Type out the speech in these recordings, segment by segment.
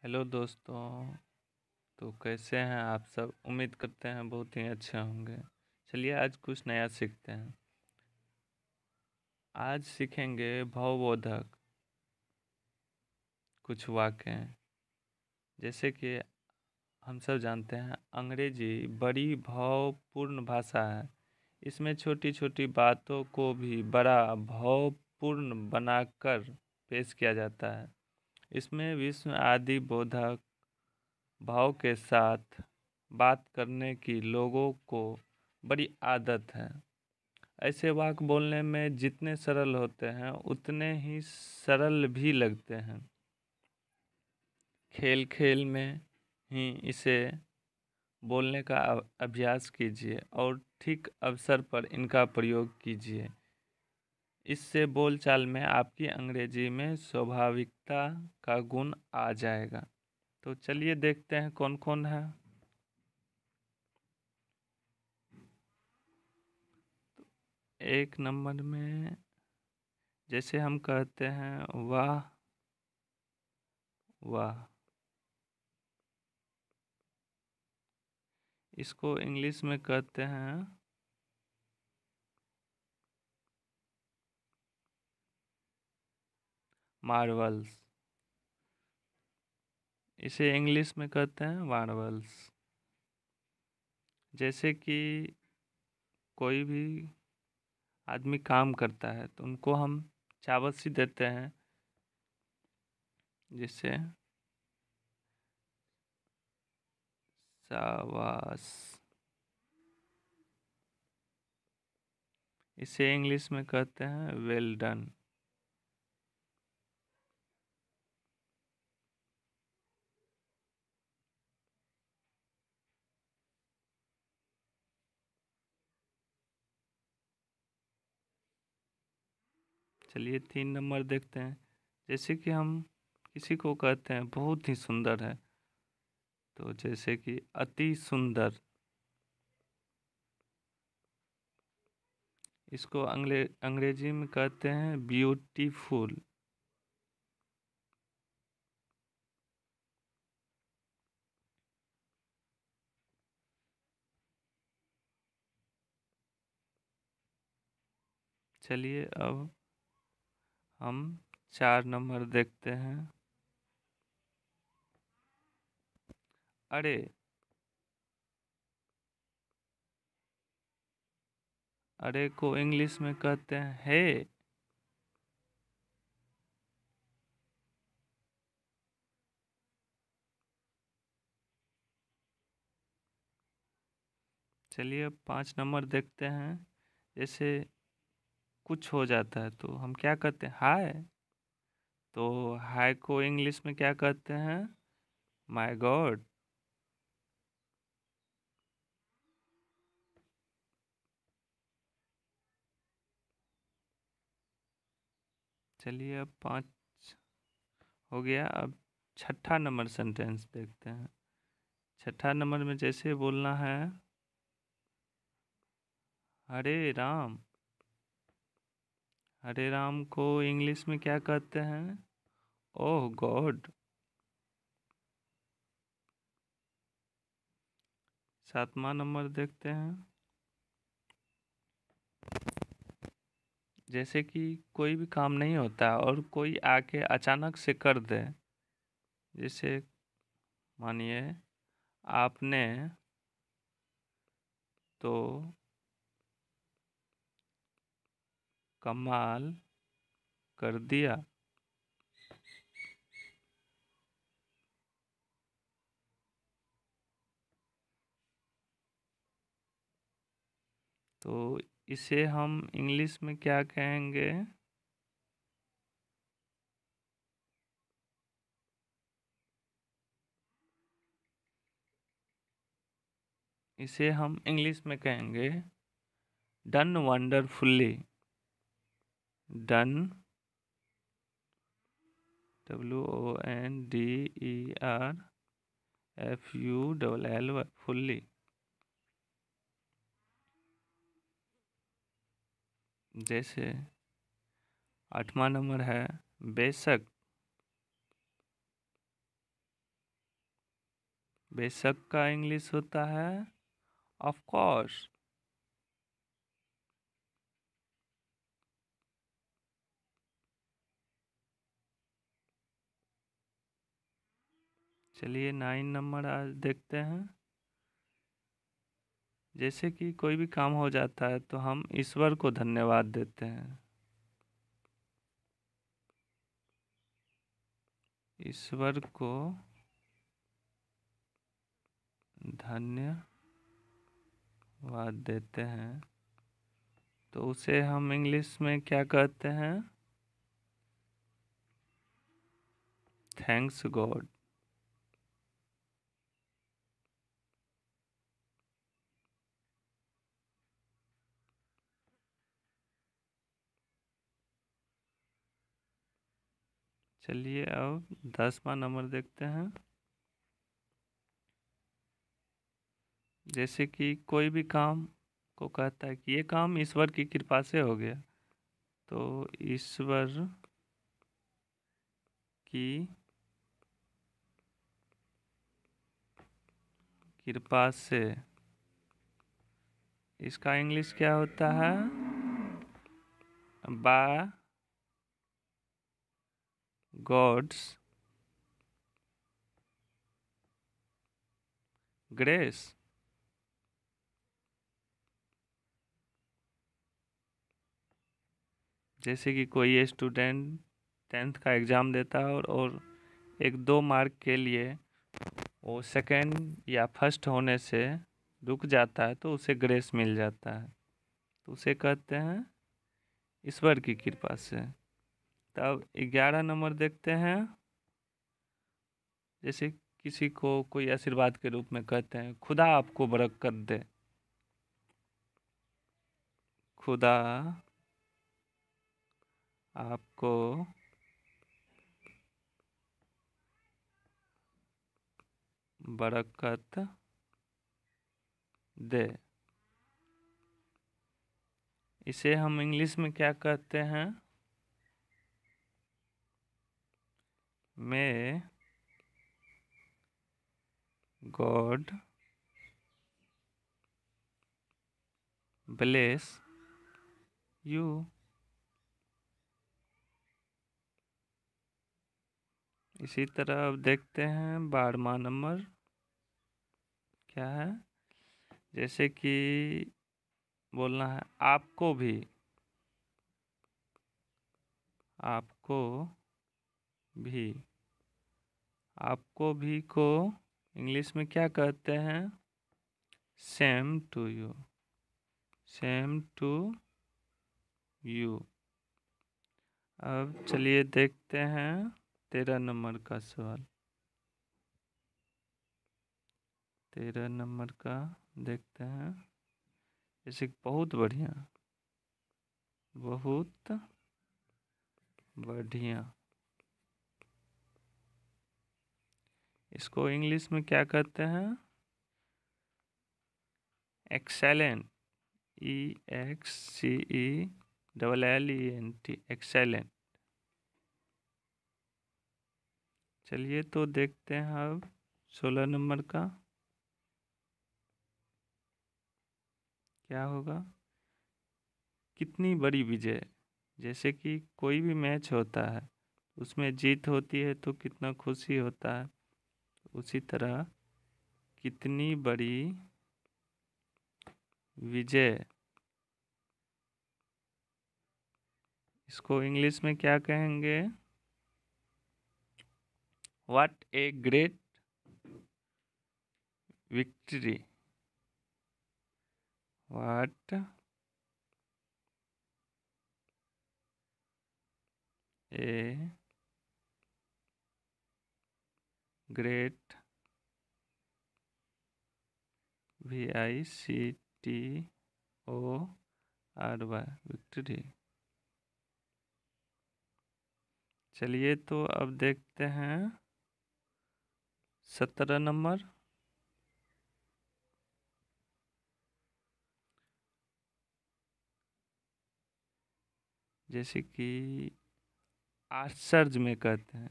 Hello दोस्तों। तो कैसे हैं आप सब? उम्मीद करते हैं बहुत ही अच्छे होंगे। चलिए आज कुछ नया सीखते हैं। आज सीखेंगे भावबोधक कुछ वाक्य। जैसे कि हम सब जानते हैं अंग्रेजी बड़ी भावपूर्ण भाषा है। इसमें छोटी छोटी बातों को भी बड़ा भावपूर्ण बनाकर पेश किया जाता है। इसमें विश्व आदि बोधक भाव के साथ बात करने की लोगों को बड़ी आदत है। ऐसे वाक्य बोलने में जितने सरल होते हैं उतने ही सरल भी लगते हैं। खेल खेल में ही इसे बोलने का अभ्यास कीजिए और ठीक अवसर पर इनका प्रयोग कीजिए। इससे बोलचाल में आपकी अंग्रेजी में स्वाभाविकता का गुण आ जाएगा। तो चलिए देखते हैं कौन कौन है। एक नंबर में जैसे हम कहते हैं वाह वाह, इसको इंग्लिश में कहते हैं मार्वल्स। इसे इंग्लिश में कहते हैं मार्वल्स। जैसे कि कोई भी आदमी काम करता है तो उनको हम शाबाशी देते हैं, जिससे शाबाश। इसे इंग्लिश में कहते हैं वेल डन। चलिए 3 नंबर देखते हैं। जैसे कि हम किसी को कहते हैं बहुत ही सुंदर है, तो जैसे कि अति सुंदर। इसको अंग्रेजी में कहते हैं ब्यूटीफुल। चलिए अब हम 4 नंबर देखते हैं। अरे, अरे को इंग्लिश में कहते हैं हे। चलिए अब 5 नंबर देखते हैं। जैसे कुछ हो जाता है तो हम क्या कहते हैं? हाय। तो हाय को इंग्लिश में क्या कहते हैं? My God. चलिए अब 5 हो गया। अब 6ठा नंबर सेंटेंस देखते हैं। 6ठा नंबर में जैसे बोलना है हरे राम। हरे राम को इंग्लिश में क्या कहते हैं? ओह गॉड। 7वां नंबर देखते हैं। जैसे कि कोई भी काम नहीं होता और कोई आके अचानक से कर दे। जैसे मानिए आपने तो कमाल कर दिया। तो इसे हम इंग्लिश में क्या कहेंगे? इसे हम इंग्लिश में कहेंगे done wonderfully. Done WONDERFULLY fully. जैसे 8वां नंबर है बेशक। बेशक का इंग्लिश होता है ऑफ कोर्स। चलिए 9 नंबर आज देखते हैं। जैसे कि कोई भी काम हो जाता है तो हम ईश्वर को धन्यवाद देते हैं। ईश्वर को धन्यवाद देते हैं तो उसे हम इंग्लिश में क्या कहते हैं? Thanks God. चलिए अब 10वां नंबर देखते हैं। जैसे कि कोई भी काम को कहता है कि ये काम ईश्वर की कृपा से हो गया, तो ईश्वर की कृपा से इसका इंग्लिश क्या होता है? By God's grace. जैसे कि कोई स्टूडेंट 10th का एग्ज़ाम देता है और एक 2 मार्क के लिए वो सेकंड या फर्स्ट होने से रुक जाता है तो उसे ग्रेस मिल जाता है, तो उसे कहते हैं ईश्वर की कृपा से। तब 11 नंबर देखते हैं। जैसे किसी को कोई आशीर्वाद के रूप में कहते हैं खुदा आपको बरकत दे। खुदा आपको बरकत दे। इसे हम इंग्लिश में क्या कहते हैं? May God bless you. इसी तरह अब देखते हैं 12वां नंबर क्या है। जैसे कि बोलना है आपको भी। आपको भी। आपको भी को इंग्लिश में क्या कहते हैं? Same to you. Same to you. अब चलिए देखते हैं 13 नंबर का सवाल। 13 नंबर का देखते हैं। जैसे बहुत बढ़िया, बहुत बढ़िया। इसको इंग्लिश में क्या कहते हैं? एक्सेलेंट। EXCELLENT excellent. चलिए तो देखते हैं अब 16 नंबर का क्या होगा। कितनी बड़ी विजय। जैसे कि कोई भी मैच होता है उसमें जीत होती है तो कितना खुशी होता है, उसी तरह कितनी बड़ी विजय। इसको इंग्लिश में क्या कहेंगे? What a great victory. What a great VICTORY victory. चलिए तो अब देखते हैं 17 नंबर। जैसे कि आश्चर्य में कहते हैं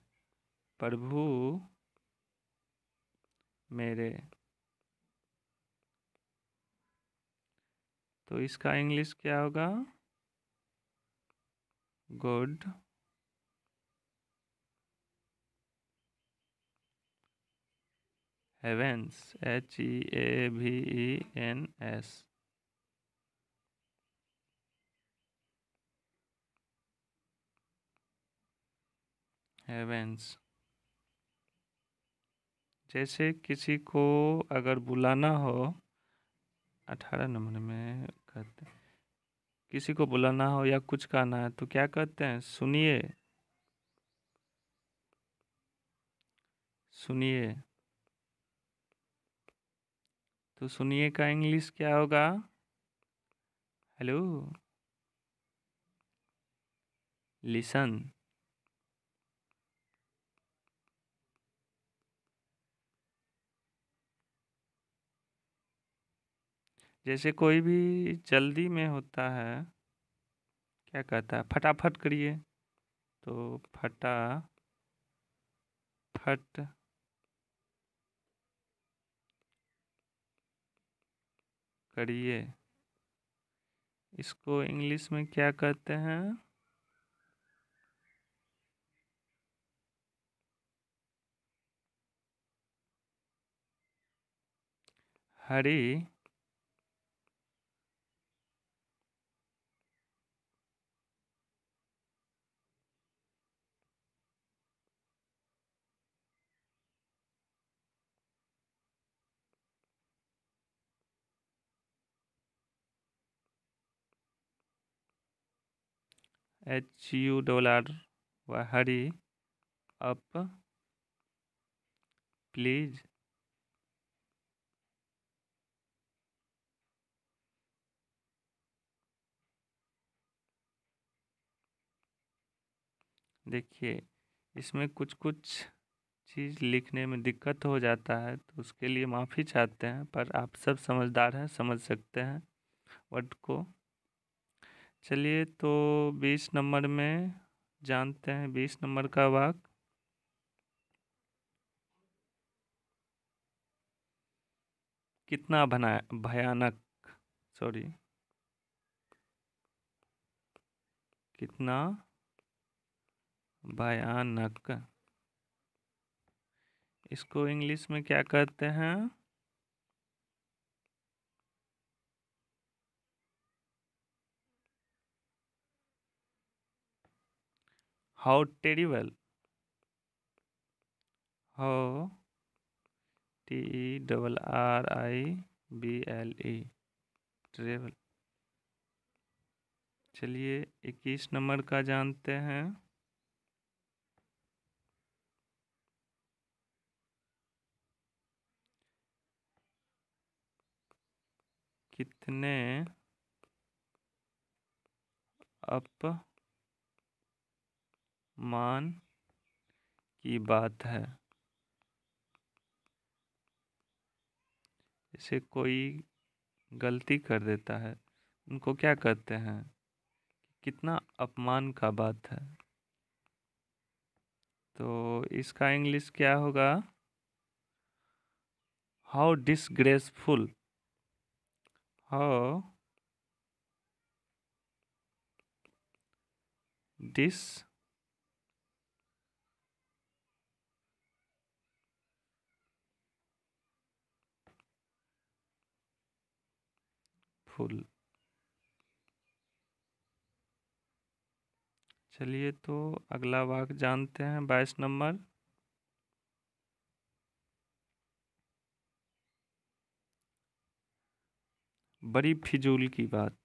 प्रभु मेरे। तो इसका इंग्लिश क्या होगा? Good heavens, HEAVENS। हेवेंस। जैसे किसी को अगर बुलाना हो, 18 नंबर में कहते हैं, किसी को बुलाना हो या कुछ कहना है तो क्या कहते हैं? सुनिए, सुनिए। तो सुनिए का इंग्लिश क्या होगा? Hello, listen. जैसे कोई भी जल्दी में होता है, क्या कहता है? फटाफट करिए। तो फटा फट करिए, इसको इंग्लिश में क्या कहते हैं? हरी। HURR, hurry up please. देखिए, इसमें कुछ कुछ चीज़ लिखने में दिक्कत हो जाता है, तो उसके लिए माफ़ी चाहते हैं, पर आप सब समझदार हैं, समझ सकते हैं वर्ड को। चलिए, तो 20 नंबर में जानते हैं 20 नंबर का वाक्य। कितना भयानक, सॉरी, कितना भयानक, इसको इंग्लिश में क्या कहते हैं? How terrible. How TERRIBLE, terrible. चलिए, 21 नंबर का जानते हैं। कितने अपमान की बात है? जैसे कोई गलती कर देता है, उनको क्या कहते हैं? कितना अपमान का बात है। तो इसका इंग्लिश क्या होगा? How disgraceful. हाउ डिसफुल। चलिए, तो अगला वाक्य जानते हैं 22 नंबर। बड़ी फिजूल की बात।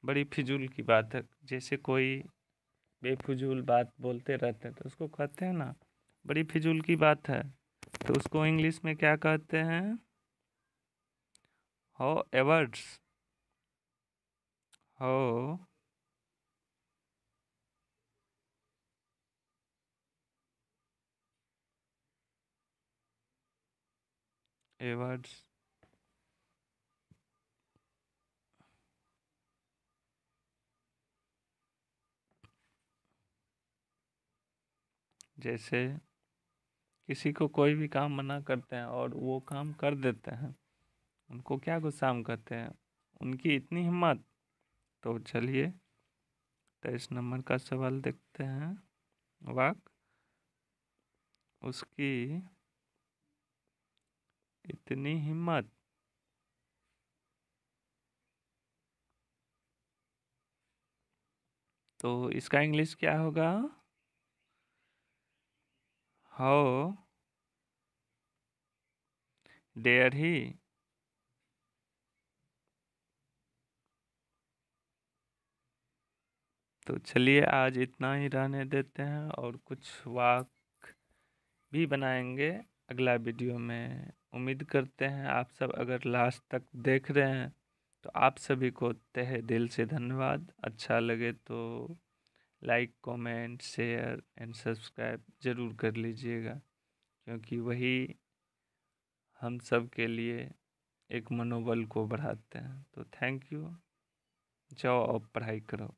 बड़ी फिजूल की बात है, जैसे कोई बेफिजूल बात बोलते रहते हैं तो उसको कहते हैं ना, बड़ी फिजूल की बात है। तो उसको इंग्लिश में क्या कहते हैं? How averse. हाउ एवर्स जैसे किसी को कोई भी काम मना करते हैं और वो काम कर देते हैं, उनको क्या गुस्सा हम कहते हैं? उनकी इतनी हिम्मत। तो चलिए 23 नंबर का सवाल देखते हैं। वाक उसकी इतनी हिम्मत। तो इसका इंग्लिश क्या होगा? How dare he. तो चलिए आज इतना ही रहने देते हैं और कुछ वाक भी बनाएंगे अगला वीडियो में। उम्मीद करते हैं आप सब अगर लास्ट तक देख रहे हैं तो आप सभी को तहे दिल से धन्यवाद। अच्छा लगे तो like comment share and subscribe ज़रूर कर लीजिएगा, क्योंकि वही हम सब के लिए एक मनोबल को बढ़ाते हैं। तो थैंक यू। जाओ अब पढ़ाई करो।